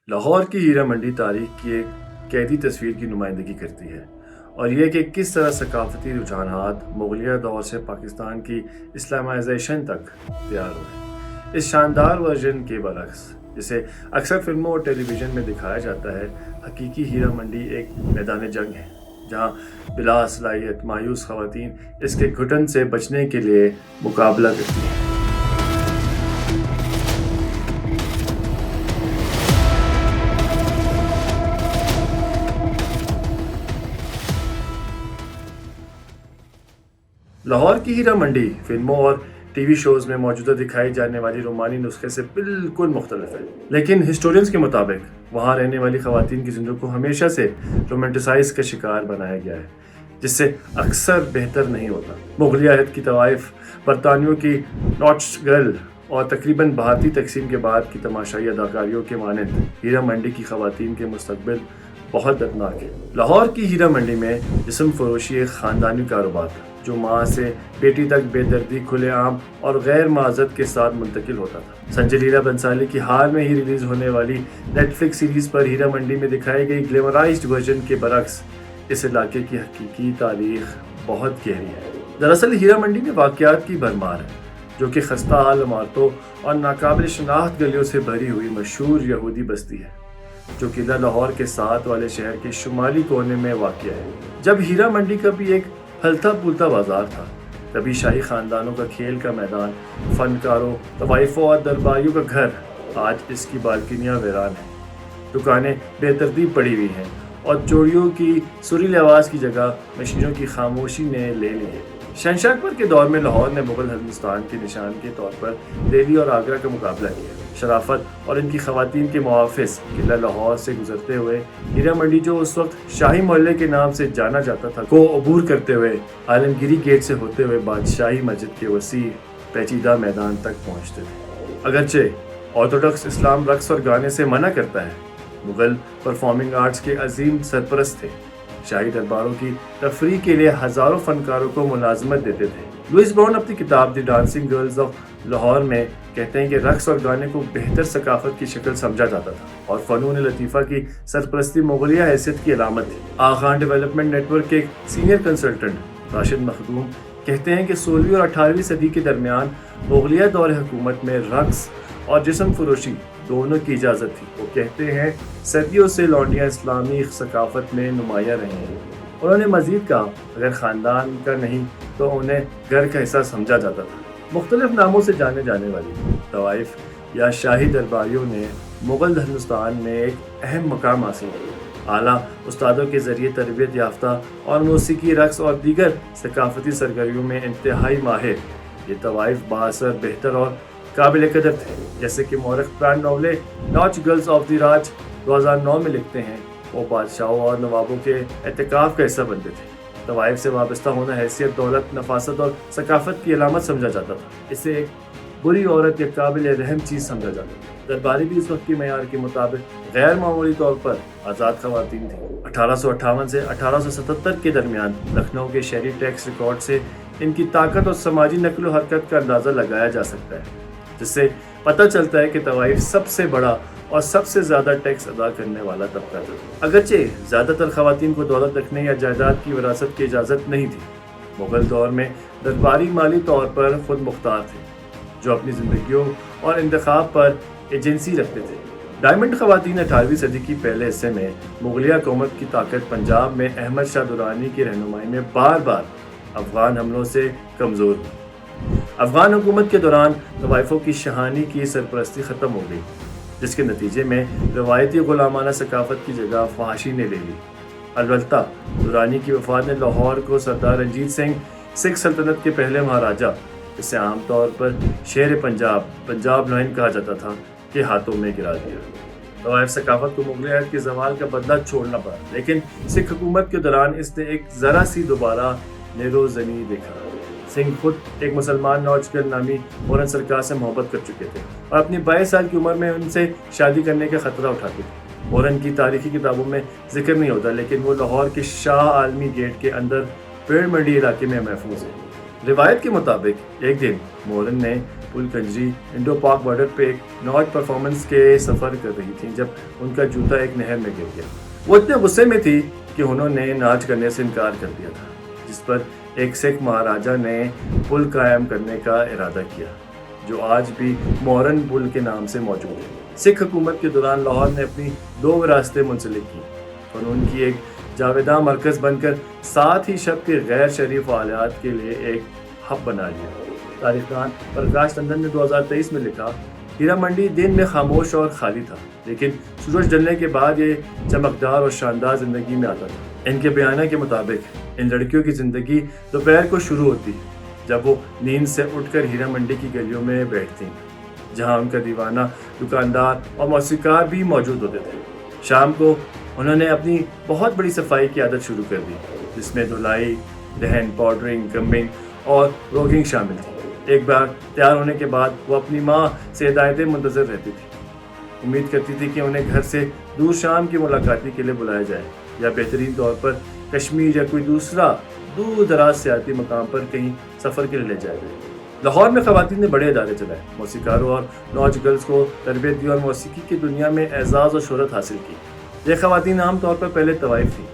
لاہور کی ہیرا منڈی تاریخ کی ایک قیدی تصویر کی نمائندگی کرتی ہے، اور یہ کہ کس طرح ثقافتی رجحانات مغلیہ دور سے پاکستان کی اسلامائزیشن تک تیار ہوئے۔ اس شاندار ورژن کے برعکس، جسے اکثر فلموں اور ٹیلی ویژن میں دکھایا جاتا ہے، حقیقی ہیرا منڈی ایک میدان جنگ ہے، جہاں بلا صلاحیت مایوس خواتین اس کے گھٹن سے بچنے کے لیے مقابلہ کرتی ہیں۔ لاہور کی ہیرا منڈی فلموں اور ٹی وی شوز میں موجودہ دکھائی جانے والی رومانی نسخے سے بالکل مختلف ہے، لیکن ہسٹورینز کے مطابق وہاں رہنے والی خواتین کی زندگی کو ہمیشہ سے رومانٹیسائز کا شکار بنایا گیا ہے، جس سے اکثر بہتر نہیں ہوتا۔ مغلیہ عہد کی طوائف، برطانویوں کی ناٹس گرل اور تقریباً بھارتی تقسیم کے بعد کی تماشائی اداکاریوں کے مانند ہیرا منڈی کی خواتین کے مستقبل بہت دردناک ہے۔ لاہور کی ہیرا منڈی میں جسم فروشی ایک خاندانی کاروبار تھا، جو ماں سے بیٹی تک بے دردی، کھلے عام اور غیر معذرت کے ساتھ منتقل ہوتا تھا۔ سنجے لیلا بنسالی کی حال میں ہی ریلیز ہونے والی نیٹ فلکس سیریز پر ہیرا منڈی میں دکھائی گئی گلیمرائزڈ ورژن کے برعکس اس علاقے کی حقیقی تاریخ بہت گہری ہے۔ دراصل ہیرا منڈی میں واقعات کی بھرمار ہے، جو کہ خستہ حال عمارتوں اور ناقابل شناخت گلیوں سے بھری ہوئی مشہور یہودی بستی ہے، جو قلعہ لاہور کے ساتھ والے شہر کے شمالی کونے میں واقع ہے۔ جب ہیرا منڈی کا بھی ایک پھلتا پھولتا بازار تھا، تبھی شاہی خاندانوں کا کھیل کا میدان، فنکاروں، طوائفوں اور درباریوں کا گھر، آج اس کی بالکنیاں ویران ہیں، دکانیں بے ترتیب پڑی ہوئی ہیں، اور چوڑیوں کی سریلی آواز کی جگہ مشینوں کی خاموشی نے لے لی ہے۔ شہنشاہ اکبر کے دور میں لاہور نے مغل ہندوستان کے نشان کے طور پر دہلی اور آگرہ کا مقابلہ کیا۔ شرافت اور ان کی خواتین کے محافظ قلعہ لاہور سے گزرتے ہوئے ہیرا منڈی، جو اس وقت شاہی محلے کے نام سے جانا جاتا تھا، کو عبور کرتے ہوئے عالمگیری گیٹ سے ہوتے ہوئے بادشاہی مسجد کے وسیع پیچیدہ میدان تک پہنچتے تھے۔ اگرچہ آرتھوڈاکس اسلام رقص اور گانے سے منع کرتا ہے، مغل پرفارمنگ آرٹس کے عظیم سرپرست تھے۔ شاہی درباروں کی تفریح کے لیے ہزاروں فنکاروں کو ملازمت دیتے تھے۔ لوئس براؤن اپنی کتاب دی ڈانسنگ گرلز آف لاہور میں کہتے ہیں کہ رقص اور گانے کو بہتر ثقافت کی شکل سمجھا جاتا تھا، اور فنون لطیفہ کی سرپرستی مغلیہ حیثیت کی علامت تھی۔ آغان ڈیولپمنٹ نیٹ ورک کے ایک سینئر کنسلٹنٹ راشد مخدوم کہتے ہیں کہ 16ویں اور 18ویں صدی کے درمیان مغلیہ دور حکومت میں رقص اور جسم فروشی دونوں کی اجازت تھی۔ وہ کہتے ہیں صدیوں سے لونڈیاں اسلامی ثقافت میں نمایاں رہی ہیں۔ انہوں نے مزید کہا، اگر خاندان کا نہیں تو انہیں گھر کا حصہ سمجھا جاتا تھا۔ مختلف ناموں سے جانے جانے والی طوائف یا شاہی درباریوں نے مغل ہندوستان میں ایک اہم مقام حاصل کیا۔ اعلیٰ استادوں کے ذریعے تربیت یافتہ اور موسیقی، رقص اور دیگر ثقافتی سرگرمیوں میں انتہائی ماہر یہ طوائف بااثر، بہتر اور قابل قدر تھے۔ جیسے کہ مورخ برانڈ ناولے ناچ گرلز آف دی راج 2009 میں لکھتے ہیں، وہ بادشاہوں اور نوابوں کے اعتکاف کا حصہ بنتے تھے۔ طوائف سے وابستہ ہونا حیثیت، دولت، نفاست اور ثقافت کی علامت سمجھا جاتا تھا۔ اسے ایک بری عورت یا قابل رحم چیز سمجھا جاتا تھا۔ درباری بھی اس وقت کے معیار کے مطابق غیر معمولی طور پر آزاد خواتین تھیں۔ 1858 سے 1877 کے درمیان لکھنؤ کے شہری ٹیکس ریکارڈ سے ان کی طاقت اور سماجی نقل و حرکت کا اندازہ لگایا جا سکتا ہے، جس سے پتہ چلتا ہے کہ طوائف سب سے بڑا اور سب سے زیادہ ٹیکس ادا کرنے والا طبقہ تھا۔ اگرچہ زیادہ تر خواتین کو دولت رکھنے یا جائیداد کی وراثت کی اجازت نہیں تھی۔ مغل دور میں درباری مالی طور پر خود مختار تھے، جو اپنی زندگیوں اور انتخاب پر ایجنسی رکھتے تھے۔ ڈائمنڈ خواتین 18ویں صدی کی پہلے حصے میں مغلیہ حکومت کی طاقت پنجاب میں احمد شاہ درانی کی رہنمائی میں بار بار افغان حملوں سے کمزور ہوئی۔ افغان حکومت کے دوران طوائفوں کی شاہانی کی سرپرستی ختم ہو گئی، جس کے نتیجے میں روایتی غلامانہ ثقافت کی جگہ فحاشی نے لے لی۔ البتہ درانی کی وفات نے لاہور کو سردار رنجیت سنگھ سکھ سلطنت کے پہلے مہاراجہ، جسے عام طور پر شیر پنجاب لوئن کہا جاتا تھا، کے ہاتھوں میں گرا دیا۔ طوائف ثقافت کو مغلیہ عہد کے زوال کا بدلہ چھوڑنا پڑا، لیکن سکھ حکومت کے دوران اس نے ایک ذرا سی دوبارہ نیرو زنی دیکھا۔ سنگھ خود ایک مسلمان نوچ گرل نامی مورن سرکار سے محبت کر چکے تھے، اور اپنی 22 سال کی عمر میں ان سے شادی کرنے کا خطرہ اٹھاتے تھے۔ مورن کی تاریخی کتابوں میں ذکر نہیں ہوتا، لیکن وہ لاہور کے شاہ عالمی گیٹ کے اندر پیڑ منڈی علاقے میں محفوظ ہے۔ روایت کے مطابق ایک دن مورن نے پل کنجری انڈو پاک بارڈر پہ ایک ناٹ پرفارمنس کے سفر کر رہی تھیں جب ان کا جوتا ایک نہر میں گر گیا۔ وہ اتنے غصے میں تھی کہ انہوں نے ناچ کرنے سے انکار کر دیا تھا، جس پر ایک سکھ مہاراجا نے پل قائم کرنے کا ارادہ کیا جو آج بھی مورن پل کے نام سے موجود ہے۔ سکھ حکومت کے دوران لاہور نے اپنی 2 وراثتیں منسلک کی، فنون کی ایک جاویداں مرکز بن کر ساتھ ہی شب کے غیر شرعی فعالیات کے لیے ایک ہب بنا لیا۔ تاریخ دان پرکاش ٹنڈن نے 2023 میں لکھا، ہیرا منڈی دن میں خاموش اور خالی تھا، لیکن سورج ڈھلنے کے بعد یہ چمکدار اور شاندار زندگی میں آتا تھا۔ ان کے بیانیہ کے مطابق ان لڑکیوں کی زندگی دوپہر کو شروع ہوتی جب وہ نیند سے اٹھ کر ہیرا منڈی کی گلیوں میں بیٹھتی، جہاں ان کا دیوانہ دکاندار اور موسیقار بھی موجود ہوتے تھے۔ شام کو انہوں نے اپنی بہت بڑی صفائی کی عادت شروع کر دی، جس میں دھلائی، دہن، پاؤڈرنگ، کمبنگ اور روگنگ شامل تھی۔ ایک بار تیار ہونے کے بعد وہ اپنی ماں سے ہدایتیں منتظر رہتی تھی، امید کرتی تھی کہ انہیں گھر سے دور شام کی ملاقاتی کے لیے بلایا جائے یا بہترین طور پر کشمیر یا کوئی دوسرا دور دراز سیاحتی مقام پر کہیں سفر کے لیے لے جایا جائے۔ لاہور میں خواتین نے بڑے ادارے چلائے، موسیقاروں اور نوج گرلز کو تربیت دی اور موسیقی کی دنیا میں اعزاز اور شہرت حاصل کی۔ یہ خواتین عام طور پر پہلے طوائف تھیں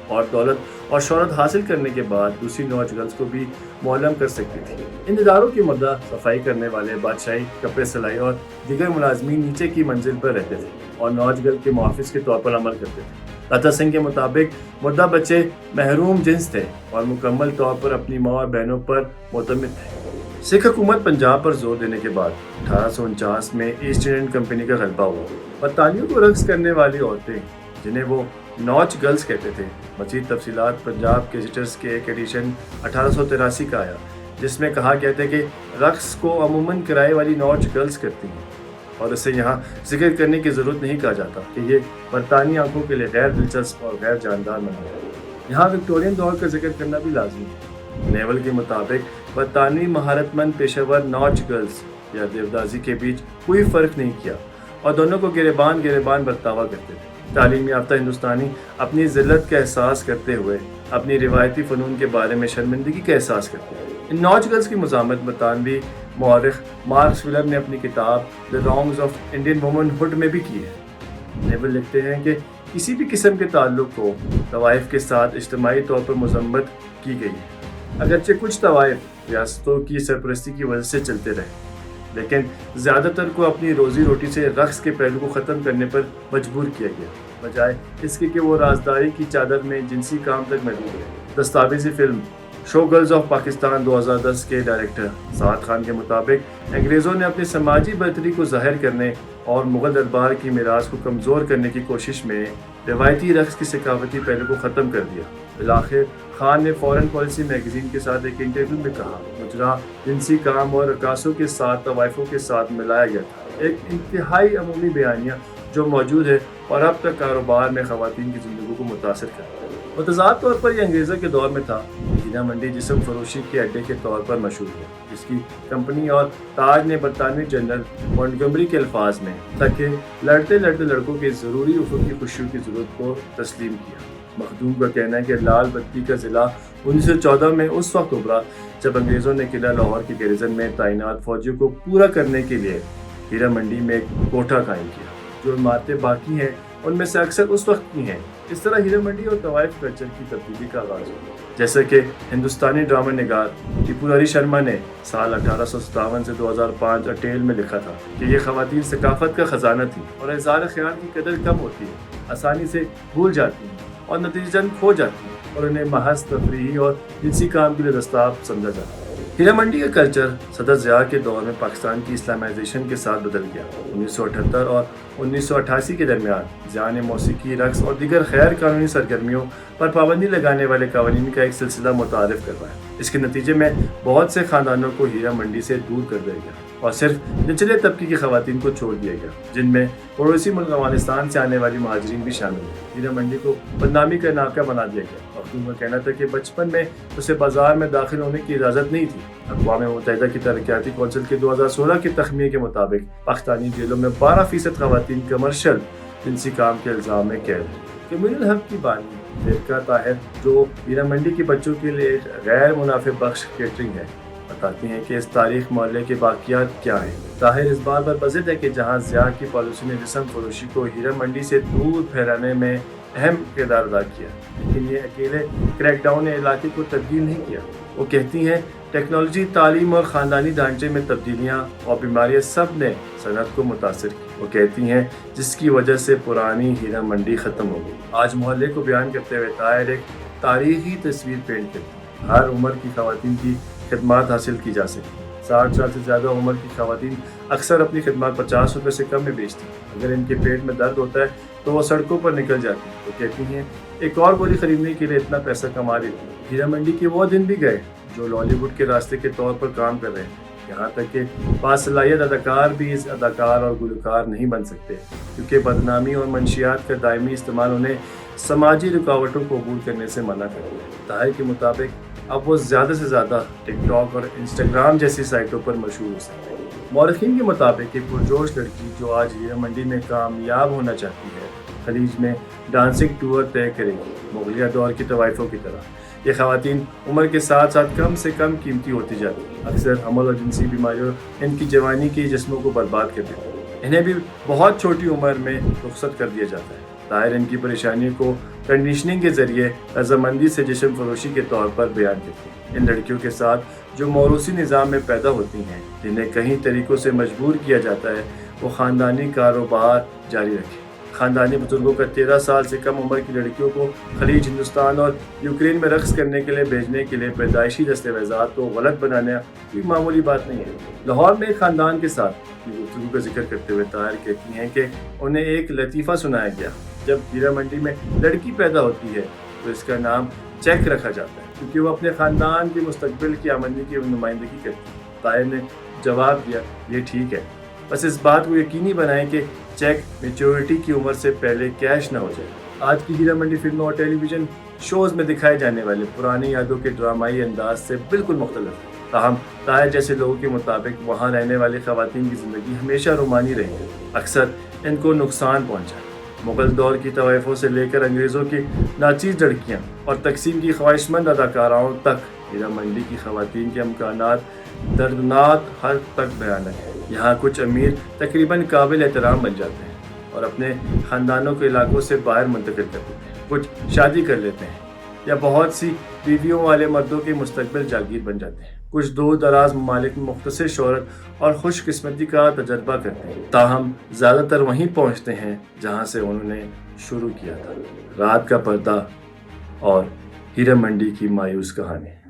اور دولت اور شہرت حاصل کرنے کے بعد دوسری نوج گرلز کو بھی معلم کر سکتی تھی۔ ان اداروں کی مدعا صفائی کرنے والے، بادشاہی، کپڑے سلائی اور دیگر ملازمین نیچے کی منزل پر رہتے تھے اور نوج گرل کے محافظ کے طور پر عمل کرتے تھے۔ لتا سنگھ کے مطابق مدعا بچے محروم جنس تھے اور مکمل طور پر اپنی ماں اور بہنوں پر معتمد تھے۔ سکھ حکومت پنجاب پر زور دینے کے بعد 1849 میں ایسٹ انڈین کمپنی کا غلبہ ہوا۔ برطانویوں کو رقص کرنے والی عورتیں، جنہیں وہ نوچ گرلز کہتے تھے۔ مزید تفصیلات پنجاب گیزیٹرز کے ایک ایڈیشن 1883 کا آیا، جس میں کہا گیا تھا کہ رقص کو عموماً کرائے والی نوچ گرلز کرتی ہیں اور اسے یہاں ذکر کرنے کی ضرورت نہیں کہا جاتا کہ یہ برطانوی آنکھوں کے لیے غیر دلچسپ اور غیر جاندار منظر ہے۔ یہاں وکٹورین دور کا ذکر کرنا بھی لازمی ہے۔ نیول کے مطابق برطانوی مہارت مند پیشہ ور نوچ گرلز یا دیودازی کے بیچ کوئی فرق نہیں کیا اور دونوں کو گریبان برتاوا کرتے تھے۔ تعلیم یافتہ ہندوستانی اپنی ذلت کا احساس کرتے ہوئے اپنی روایتی فنون کے بارے میں شرمندگی کا احساس کرتے ہیں۔ ان نوچ گرلز کی مزاحمت برطانوی مورخ مارکس ویلر نے اپنی کتاب the wrongs of Indian womanhood میں بھی کی ہے۔ نیول لکھتے ہیں کہ کسی بھی قسم کے تعلق کو طوائف کے ساتھ اجتماعی طور پر مذمت کی گئی ہے، اگرچہ کچھ طوائف ریاستوں کی سرپرستی کی وجہ سے چلتے رہے، لیکن زیادہ تر کو اپنی روزی روٹی سے رقص کے پہلو کو ختم کرنے پر مجبور کیا گیا، بجائے اس کے کہ وہ رازداری کی چادر میں جنسی کام تک محدود رہے۔ دستاویزی film show girls of Pakistan 2010 کے ڈائریکٹر سعد خان کے مطابق انگریزوں نے اپنی سماجی برتری کو ظاہر کرنے اور مغل دربار کی میراث کو کمزور کرنے کی کوشش میں روایتی رقص کی ثقافتی پہلو کو ختم کر دیا۔ بالآخر خان نے فورن پالیسی میگزین کے ساتھ ایک انٹرویو میں کہا، مجرا جنسی کام اور رقاصوں کے ساتھ طوائفوں کے ساتھ ملایا گیا تھا، ایک انتہائی عمومی بیانیہ جو موجود ہے اور اب تک کاروبار میں خواتین کی زندگی کو متاثر کرتا ہے۔ متضاد طور پر یہ انگریزوں کے دور میں تھا۔ ہیرا منڈی جسم فروشی کے اڈے کے طور پر مشہور ہے، جس کی کمپنی اور تاج نے برطانوی جنرل مونٹگمری کے الفاظ میں تھا کہ لڑتے لڑتے لڑکوں کے ضروری افق کی خوشیوں کی ضرورت کو تسلیم کیا۔ مخدوم کا کہنا ہے کہ لال بتی کا ضلع 1914 میں اس وقت ابھرا جب انگریزوں نے قلعہ لاہور کے گیریزن میں تعینات فوجیوں کو پورا کرنے کے لیے ہیرا منڈی میں ایک کوٹھا قائم کیا۔ جو عمارتیں باقی ہیں ان میں سے اکثر اس وقت کی ہیں۔ اس طرح ہیرا منڈی اور طوائف کلچر کی تبدیلی کا آغاز ہوا، جیسا کہ ہندوستانی ڈرامہ نگار ٹیپو ہری شرما نے سال 1857 سے 2005 اٹیل میں لکھا تھا کہ یہ خواتین ثقافت کا خزانہ تھی اور اظہار خیال کی قدر کم ہوتی ہے، آسانی سے بھول جاتی ہیں اور نتیجتاً کھو جاتی ہیں اور انہیں محض تفریحی اور جنسی کام کے لیے دستیاب سمجھا جاتا ہے۔ ہیرا منڈی کا کلچر صدر ضیاء کے دور میں پاکستان کی اسلامائزیشن کے ساتھ بدل گیا۔ 1978 اور 1988 کے درمیان ضیاء نے موسیقی، رقص اور دیگر غیر قانونی سرگرمیوں پر پابندی لگانے والے قوانین کا ایک سلسلہ متعارف کروایا۔ اس کے نتیجے میں بہت سے خاندانوں کو ہیرا منڈی سے دور کر دیا گیا اور صرف نچلے طبقے کی خواتین کو چھوڑ دیا گیا، جن میں پڑوسی ملک افغانستان سے آنے والی مہاجرین بھی شامل ہیں۔ ہیرا منڈی کو بدنامی کا ناکہ بنا دیا گیا۔ مخدوم کا کہنا تھا کہ بچپن میں اسے بازار میں داخل ہونے کی اجازت نہیں تھی۔ اقوام متحدہ کی ترقیاتی کونسل کے 2016 کے تخمیے کے مطابق پاکستانی جیلوں میں 12% خواتین کمرشل جنسی کام کے الزام میں قید ہیں۔ کمیونل ہب کی بانی ریبکا طاہر، جو ہیرا منڈی کے بچوں کے لیے ایک غیر منافع بخش کیٹرنگ ہے، بتاتی ہیں کہ اس تاریخ محلے کے واقعات کیا ہیں۔ طاہر اس بات پر بضد ہے کہ جہاں ضیاء کی پالیسی نے جسم فروشی کو ہیرا منڈی سے دور پھیلانے میں اہم کردار ادا کیا، لیکن یہ اکیلے کریک ڈاؤن نے علاقے کو تبدیل نہیں کیا۔ وہ کہتی ہیں ٹیکنالوجی، تعلیم اور خاندانی ڈھانچے میں تبدیلیاں اور بیماریاں سب نے صنعت کو متاثر کی۔ وہ کہتی ہیں جس کی وجہ سے پرانی ہیرا منڈی ختم ہو گئی۔ آج محلے کو بیان کرتے ہوئے طاہر ایک تاریخی تصویر پینٹ کرتی ہیں۔ ہر عمر کی خواتین کی خدمات حاصل کی جا سکتی ہیں۔ 60 سال سے زیادہ عمر کی خواتین اکثر اپنی خدمات 50 روپے سے کم میں بیچتی ہیں۔ اگر ان کے پیٹ میں درد ہوتا ہے تو وہ سڑکوں پر نکل جاتی ہیں۔ وہ کہتی ہیں ایک اور گولی خریدنے کے لیے اتنا پیسہ کما لیتی ہیں۔ ہیرا منڈی کے وہ دن بھی گئے جو لالی ووڈ کے راستے کے طور پر کام کر رہے ہیں، یہاں تک کہ باصلاحیت اداکار بھی اس اداکار اور گلوکار نہیں بن سکتے، کیونکہ بدنامی اور منشیات کا دائمی استعمال انہیں سماجی رکاوٹوں کو عبور کرنے سے منع کرتا ہے۔ طاہر کے مطابق اب وہ زیادہ سے زیادہ ٹک ٹاک اور انسٹاگرام جیسی سائٹوں پر مشہور ہو سکتے ہیں۔ مورخین کے مطابق ایک پرجوش لڑکی جو آج ہیرا منڈی میں کامیاب ہونا چاہتی ہے، خلیج میں ڈانسنگ ٹور طے کرے گی، مغلیہ دور کی طوائفوں کی طرح۔ یہ خواتین عمر کے ساتھ ساتھ کم سے کم قیمتی ہوتی جاتی ہیں، اکثر حمل اور جنسی بیماریوں ان کی جوانی کے جسموں کو برباد کر دیتی ہیں۔ انہیں بھی بہت چھوٹی عمر میں رخصت کر دیا جاتا ہے۔ طاہر ان کی پریشانیوں کو کنڈیشننگ کے ذریعے رضامندی سے جسم فروشی کے طور پر بیان کرتی ہیں۔ ان لڑکیوں کے ساتھ جو موروثی نظام میں پیدا ہوتی ہیں، جنہیں کئی طریقوں سے مجبور کیا جاتا ہے وہ خاندانی کاروبار جاری رکھیں۔ خاندانی بزرگوں کا 13 سال سے کم عمر کی لڑکیوں کو خلیج، ہندوستان اور یوکرین میں رقص کرنے کے لیے بھیجنے کے لیے پیدائشی دستاویزات کو غلط بنانا کوئی معمولی بات نہیں ہے۔ لاہور میں ایک خاندان کے ساتھ گفتگو کا ذکر کرتے ہوئے طاہر کہتی ہیں کہ انہیں ایک لطیفہ سنایا گیا۔ جب ہیرا منڈی میں لڑکی پیدا ہوتی ہے تو اس کا نام چیک رکھا جاتا ہے، کیونکہ وہ اپنے خاندان کے مستقبل کی آمدنی کی نمائندگی کرتی ہے۔ طاہر نے جواب دیا یہ ٹھیک ہے، بس اس بات کو یقینی بنائیں کہ چیک میچورٹی کی عمر سے پہلے کیش نہ ہو جائے۔ آج کی ہیرا منڈی فلموں اور ٹیلی ویژن شوز میں دکھائے جانے والے پرانی یادوں کے ڈرامائی انداز سے بالکل مختلف ہے۔ تاہم طاہر جیسے لوگوں کے مطابق وہاں رہنے والی خواتین کی زندگی ہمیشہ رومانی رہی ہے، اکثر ان کو نقصان پہنچا۔ مغل دور کی طوائفوں سے لے کر انگریزوں کی ناچیز لڑکیاں اور تقسیم کی خواہشمند اداکاراؤں تک، ہیرا منڈی کی خواتین کے امکانات دردناک حد تک بھیانک ہیں۔ یہاں کچھ امیر تقریباً قابل احترام بن جاتے ہیں اور اپنے خاندانوں کے علاقوں سے باہر منتقل کر دیتے ہیں، کچھ شادی کر لیتے ہیں یا بہت سی بیویوں والے مردوں کے مستقبل جاگیر بن جاتے ہیں، کچھ دور دراز ممالک میں مختصر شہرت اور خوش قسمتی کا تجربہ کرتے ہیں، تاہم زیادہ تر وہیں پہنچتے ہیں جہاں سے انہوں نے شروع کیا تھا۔ رات کا پردہ اور ہیرا منڈی کی مایوس کہانی۔